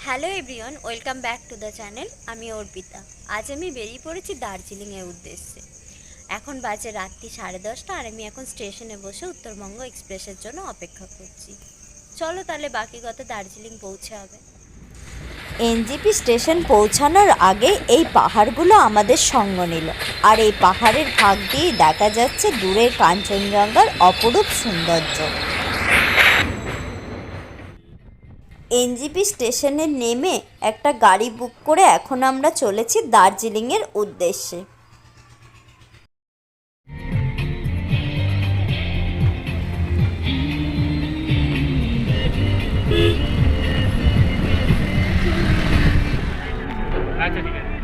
Hello everyone, welcome back to the channel. আমি অর্পিতা। আজ আমি বেরিয়ে পড়েছি দার্জিলিংয়ের উদ্দেশ্যে। এখন বাজে রাত্রি 10:30 আর আমি এখন স্টেশনে বসে উত্তরবঙ্গ এক্সপ্রেসের জন্য অপেক্ষা করছি। চলো তাহলে বাকি কথা দার্জিলিং পৌঁছে হবে। এনজেপি স্টেশন পৌঁছানোর আগে এই পাহাড়গুলো আমাদের সঙ্গ নিল, আর এই পাহাড়ের ফাঁক দিয়ে দেখা যাচ্ছে দূরের কাঞ্চনজঙ্ঘার অপরূপ সৌন্দর্য। এনজেপি স্টেশনে নেমে একটা গাড়ি বুক করে এখন আমরা চলেছি দার্জিলিংয়ের উদ্দেশ্যে। আচ্ছা ঠিক আছে।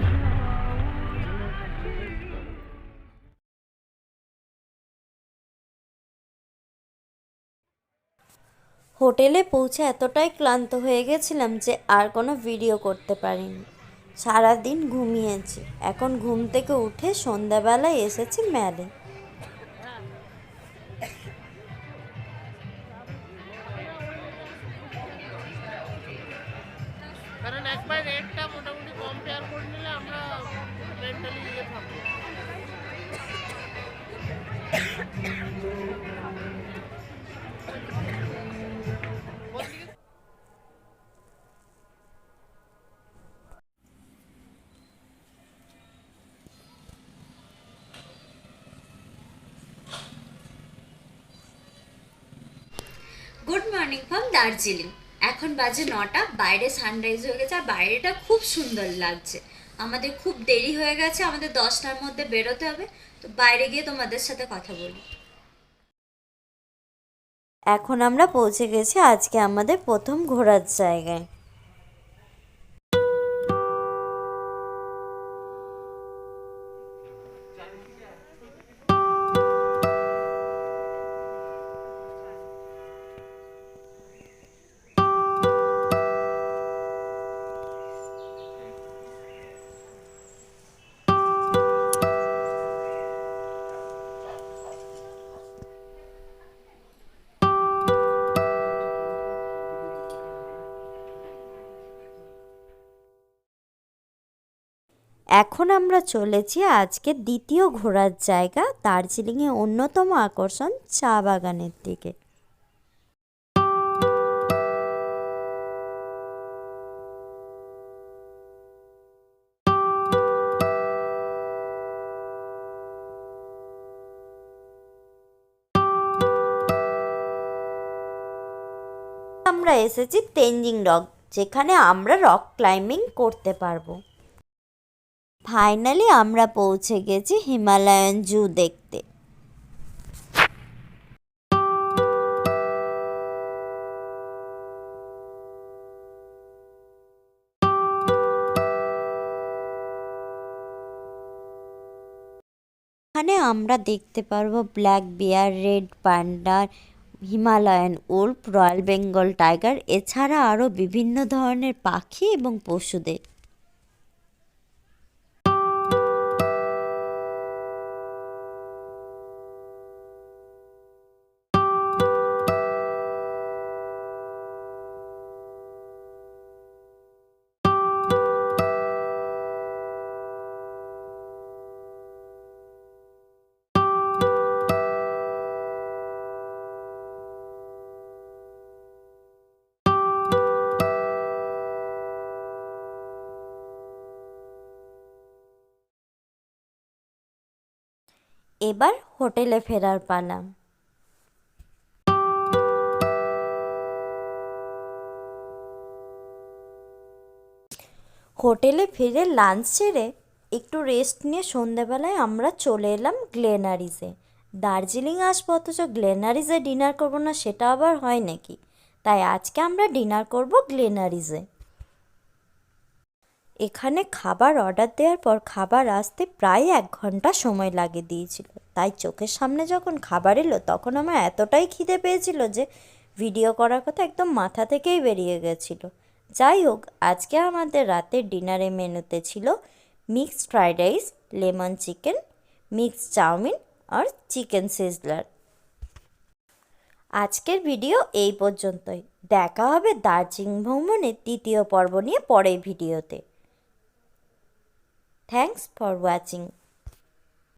হোটেলে পৌঁছে এতটাই ক্লান্ত হয়ে গেছিলাম যে আর কোনো ভিডিও করতে পারিনি। সারাদিন ঘুমিয়েছি। এখন ঘুম থেকে উঠে সন্ধ্যাবেলায় এসেছি ম্যালে। কারণ একবার রেটটা মোটামুটি কম্পেয়ার করে নিলে আমরা মেন্টালি থাকবো। Good morning from Darjeeling. এখন বাজে 9টা, বাইরে সানরাইজ হয়ে গেছে আর বাইরেটা খুব সুন্দর লাগছে। আমাদের খুব দেরি হয়ে গেছে, আমাদের 10টার মধ্যে বেরোতে হবে। তো বাইরে গিয়ে তোমাদের সাথে কথা বলি। এখন আমরা পৌঁছে গেছি আজকে আমাদের প্রথম ঘোরার জায়গায়। এখন আমরা চলেছি আজকে দ্বিতীয় ঘোরার জায়গা, দার্জিলিংয়ের অন্যতম আকর্ষণ চা বাগানের দিকে। আমরা এসেছি তেনজিং রক, যেখানে আমরা রক ক্লাইম্বিং করতে পারবো। ফাইনালি আমরা পৌঁছে গেছি হিমালয়ান জু দেখতে। এখানে আমরা দেখতে পারবো black bear, red panda, Himalayan wolf, royal Bengal tiger, এছাড়া আরও বিভিন্ন ধরনের পাখি এবং পশুদের। এবার হোটেলে ফেরার পালা। হোটেলে ফিরে লাঞ্চ সেরে একটু রেস্ট নিয়ে সন্ধেবেলায় আমরা চলে এলাম গ্লেনারিসে। দার্জিলিং আসবো অথচ গ্লেনারিসে ডিনার করবো না, সেটা আবার হয় নাকি? তাই আজকে আমরা ডিনার করব গ্লেনারিসে। এখানে খাবার অর্ডার দেওয়ার পর খাবার আসতে প্রায় 1 ঘন্টা সময় লাগিয়ে দিয়েছিল। তাই চোখের সামনে যখন খাবার এলো তখন আমার এতটাই খিদে পেয়েছিল যে ভিডিও করার কথা একদম মাথা থেকেই বেরিয়ে গেছিলো। যাই হোক, আজকে আমাদের রাতের ডিনারে মেনুতে ছিল mixed fried rice, lemon chicken, mixed chow mein আর চিকেন সিজলার। আজকের ভিডিও এই পর্যন্তই। দেখা হবে দার্জিলিং ভ্রমণের 3য় পর্ব নিয়ে পরের ভিডিওতে। Thanks for watching.